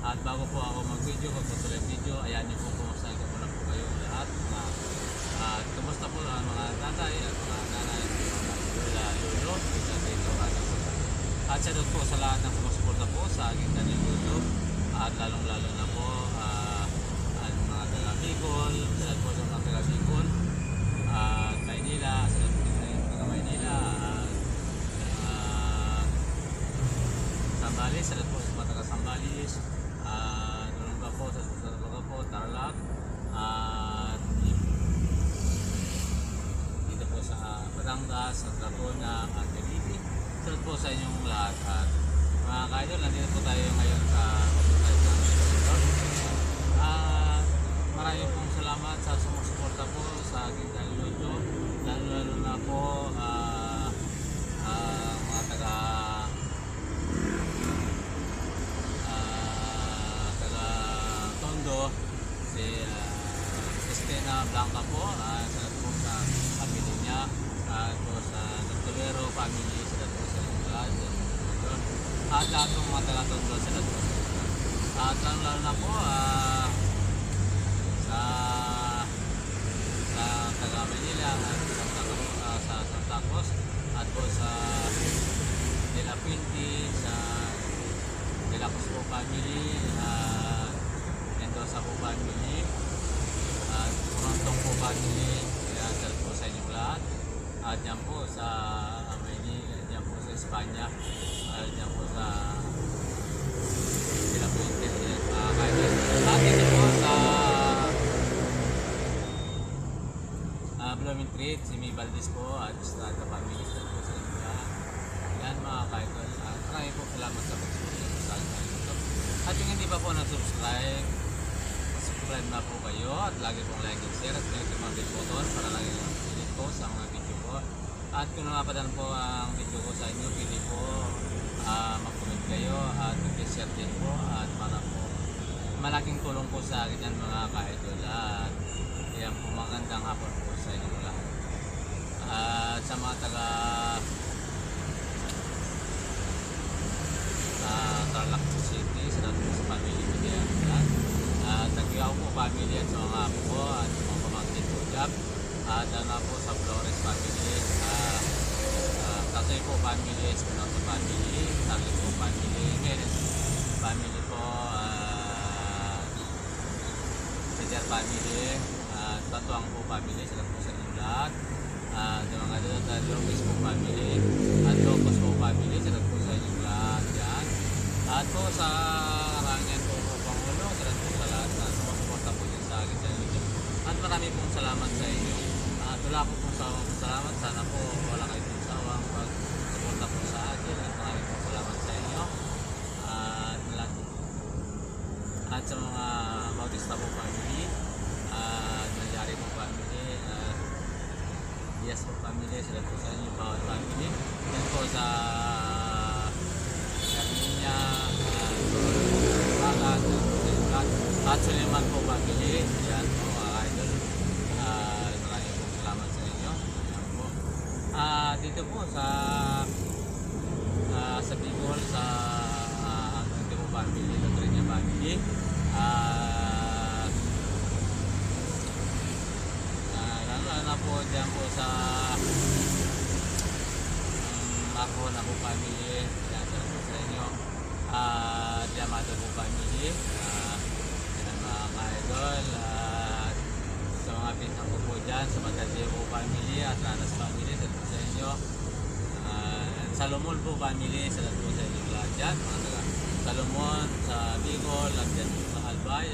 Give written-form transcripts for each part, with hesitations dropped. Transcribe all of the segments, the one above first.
At bago po ako mag-video, magpatuloy ang video, ayan niyo po kumusta ko muna po kayo lahat. At kumusta po ang mga tatay at mga nanay, mga lolo, dito at sa po sa lahat ng sumusuporta po sa aking kanyang YouTube. At lalong-lalo na po ang mga taga-Bicol, sa po sa mga taga-Bicol, at Maynila, sa taga-Maynila, Sambales, sa po sa mga taga-Sambales, Nulunga po, sa Nulunga po, Tarlac, at dito po sa Batangas, sa Laguna, at Cavite. Salud po sa inyong lahat. At mga kaidol, nandito po tayo ngayon sa office ng Lord. Maraming pong salamat sa sumusuporta po sa aking YouTube. Lalo na po mga taga Tondo, si Christina Blanca po, salud po sa pamilya niya, at po sa Doctorero family, salud po sa inyong lahat. At lahat ng mga taga Tondo, salud po. At lalo na po sa taga Manila at sa Santa Cruz at po sa De La Fuente, sa De La Cruz po family, at Mendoza po family, at Purontong po family. Kaya salud po sa inyong lahat. At dyan po sa Manila, dyan po sa Espanya, at dyan po sa De La Fuente, at dito po sa Blooming Treat, si May Valdez po, at Estrada family, salud po sa inyong lahat. Yan mga kaidol, maraming po salamat sa pag-subscribe sa aking YouTube. At yung hindi pa po nag-subscribe, subscribe na po kayo at lagi pong like and share at click yung mga bell button para lagi yung pilit po sa mga video ko. At kung napapadan po ang video ko sa inyo, pili po mag-comment kayo at mag-share din po, at para po malaking tulong po sa akin yan mga kaidol. At yan po, magandang hapon po sa inyo lahat. At sa mga taga Tarlac City, sa family ko diyan. Tagyaw po family at sa mga apo ko at sa mga pamangkin po dyan. At po sa Flores family, Tatoy po family, Espinosa family, Tarlac po family, Menes family po, Sejar family, Tatuang po family, sila po sa inyong lahat. Sa mga Lopez po family, at Locos po family, sila po sa inyong lahat yan. At po sa Karangan po Pangulo, sila po sa lahat na sumusuporta po din sa akin sa YouTube. At marami pong salamat sa inyo. Wala po pong salamat. Sana po wala kayo pong sawang pag-suporta po sa akin. At marami pong salamat sa inyo. At sa mga Bautista po family, Nangyari po family, Diaz po family, sila po sa inyo, bawat family. Yan po sa Carminia, at Suleiman po family. Yan po mga idol. Maraming po salamat sa inyo. Yan po. Dito po sa Bicol, sa Ante po family, Latrina family. Na po dyan po sa Marco na po family, yan po sa inyo, Diamado po family, yan mga ka-idol, sa mga pinsan ko po dyan, sa Magandang po family, at Ranas family, yan po sa inyo, Salomon po family, yan po sa inyo lahat dyan, mga taga Salomon sa Bicol, at dyan po sa Albay,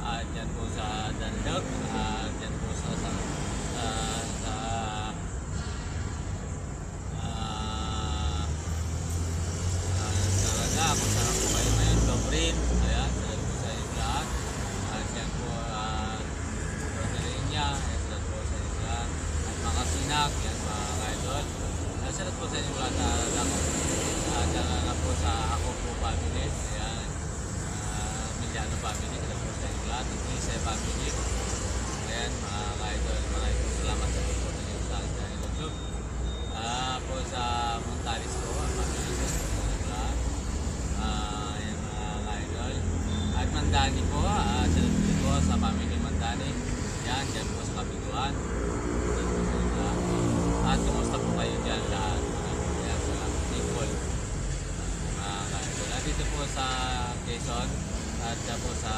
at dyan po sa Dandag, at dyan po sa kung saan po kayo ngayon, Dobrin, ayan, salad po sa inyo lahat. At yan po, Rosarinia, ayan, salad po sa inyo lahat. At mga Sinak, yan mga kaidol. Salad po sa inyo lahat. At yan na po sa ako po family, ayan, Miliano family, salad po sa inyo lahat. At Lisa family, ayan, mga kaidol. Maraming po salamat sa po ninyo sa YouTube. Po sa Montalis po, family, salad po sa inyo lahat. Ayan mga kaidol. Mandani po, salut po sa family Mandani. Yan, dyan po sa Kabiguan. At kumusta po kayo dyan lahat? Yan sa Bicol. At dito po sa Quezon. At dyan po sa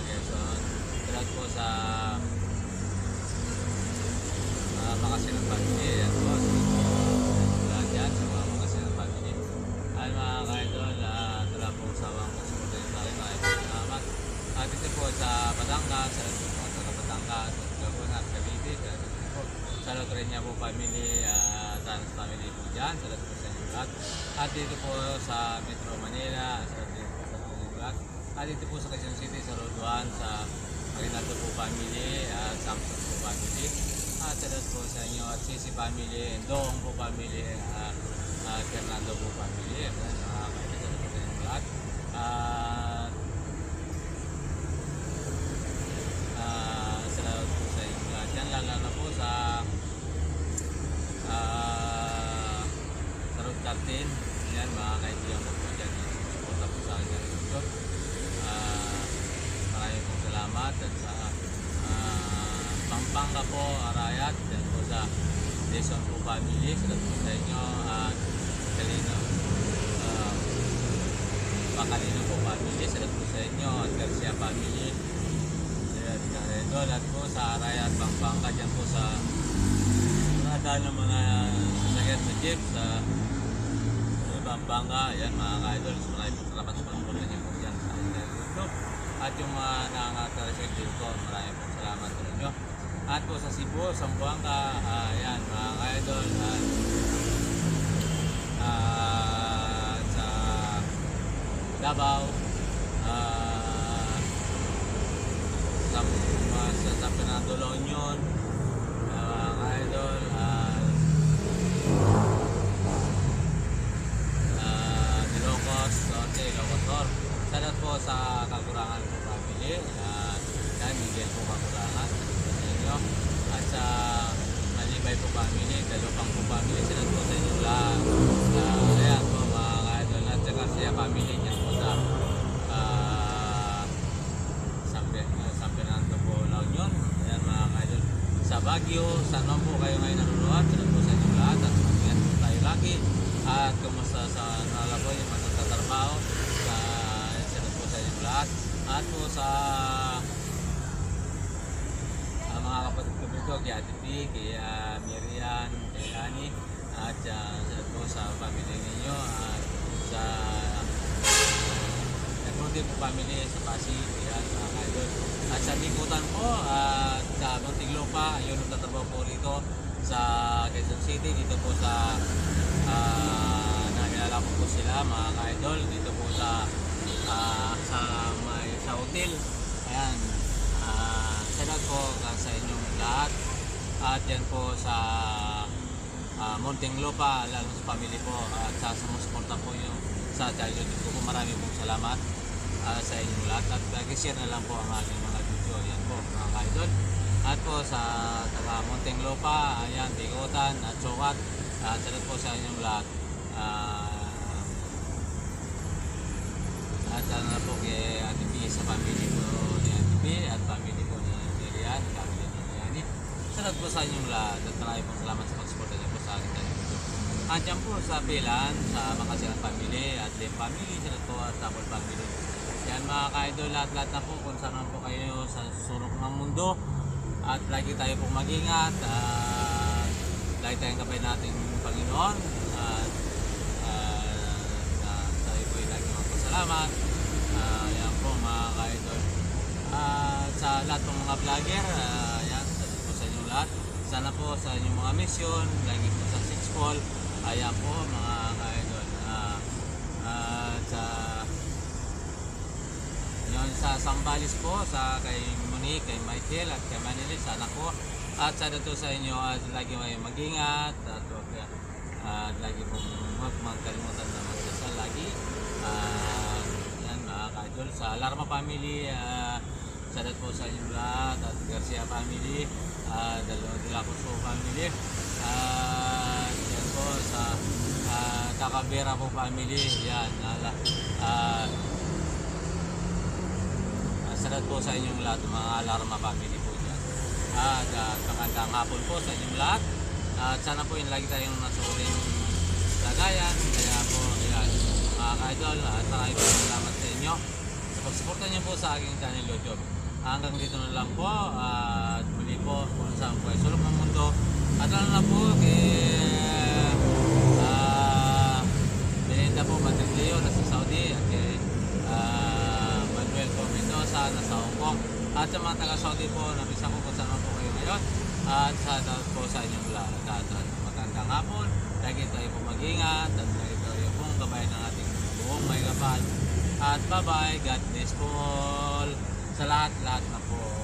Quezon. Salut po sa Makasinan family. Yan po. Lahat yan sa mga Makasinan family. Ay mga ka-idol, wala pong sawang sumunod tayo. Maraming salamat. At dito po sa Batangas, salut po sa Batangas, sa Laguna at Cavite. Salut rin niya po family, Tanos family po dyan. Salut po sa inyong lahat. At dito po sa Metro Manila, salut din po sa inyong lahat. At dito po sa Quezon City, sa Road 1, sa Marinaldo po family, Samson po family. At salut po sa inyo at Sisi family, Dong po family, Fernando po family. Salut po sa inyong lahat. Salut po sa inyong lahat. Yan lalo na po sa Road 13. Yan mga kaibigan ko po dyan. Suporta po sa akin ng YouTube. Maraming pong salamat. At sa Pampanga po, Arayat. Yan po sa Jason po family. Salut po sa inyo. Kalino. Pakalino po family. Salut po sa inyo. At Garcia family. At po sa Arayat, Pampanga. Dyan po sa dahil ng mga sasakyan sa jeep sa Pampanga, yan mga ka-idol, maraming salamat sa pagpunta niyo po dyan sa YouTube. At yung mga nakaka-receive din ko, maraming po salamat sa inyo. At po sa Cebu, Zamboanga, yan mga ka-idol, at sa Davao, sa Fernando La Union, mga ka-idol, Ilocos. Salut po sa Kagurangan po family. Yan, Miguel po Kagurangan. Sa inyo. At sa Malibay po family, Dalupang po family. Salut po sa inyo lahat. Ayan po mga ka-idol. At sa Garcia family, yan po sa San Fernando po La Union. Ayan mga ka-idol. Sa Baguio, saan man po kayo ngayon nanonood. Salut po sa inyo lahat. At mag-ingat po tayo lagi. At kumusta sa nalaboy yung mga nagtatrabaho. Salut po sa inyong lahat. At po sa mga kapatid ko dito, kay Ate P, kay Miriam, kay Ani. At salut po sa family ninyo. At sa Nagpunti po family sa Pasig. Yan mga ka-idol. At sa Bikutan po, at sa Muntinlupa, yun nagtatrabaho po rito sa Quezon City. Dito po sa nakilala ko po sila mga ka-idol dito po sa hotel. Ayan, salut po sa inyong lahat. At yan po sa Muntinlupa, lalo sa family po at sa sumusuporta po yung sa channel ko po. Marami pong salamat sa inyong lahat. At share na lang po ang aking mga video. Yan po mga ka-idol. At po sa taga Muntinlupa, ayan, Bikutan at Sukat. Salut po sa inyong lahat. At sana po kay Ate P sa family po ni Ate P at family po ni Miriam, family ni Miriam. Salut po sa inyong lahat at maraming po salamat sa pagsuporta niyo po sa akin sa YouTube. At yan po sa Pilan, sa Makasinan family at Lim family, salut po at Tapol family. Yan mga ka-idol, lahat-lahat na po kung saan po kayo sa sulok ng mundo. At lagi tayo pong mag-ingat. Lagi tayong gabay nating Panginoon. At tayo po ay lagi magpasalamat. Yan po mga ka-idol. Sa lahat ng mga vlogger, yan, salut po sa inyong lahat. Sana po sa inyong mga mission, lagi po sa 6 Fall. Ayan po mga ka-idol. Sa Sambales po, sa kay Monique, kay Michael at kay Manilis, sana po. At sana to sa inyo at lagi may mag-ingat at lagi pong magkalimutan na magdasal lagi. Yan mga ka-idol. Sa Alarma family, sana po sa inyo lahat at Garcia family, Delacoso family. Yan po sa Takabera po family. Yan, Salamat po sa inyong lahat, mga Alarma family po dyan. At magandang hapon po sa inyong lahat. At sana po yung lagi tayong nasa uling lagayan. Kaya po, ayan, mga ka-idol, at maraming po salamat sa inyo sa pagsuporta niyo po sa aking channel YouTube. Hanggang dito na lang po, at muli po kung saan po ay sulok ng mundo. At lalo na po kay Belinda po Madrideo nasa Saudi, at kay Manuel po Mendoza nasa Hong Kong, at sa mga taga-Saudi po, nabisa ko kung saan po kayo ngayon. At sana po sa inyong lahat, at magandang hapon. Lagi tayo po mag-ingat, at lagi tayo pong gabayan ng ating buong may kapal. At bye-bye, God bless po all sa lahat na po.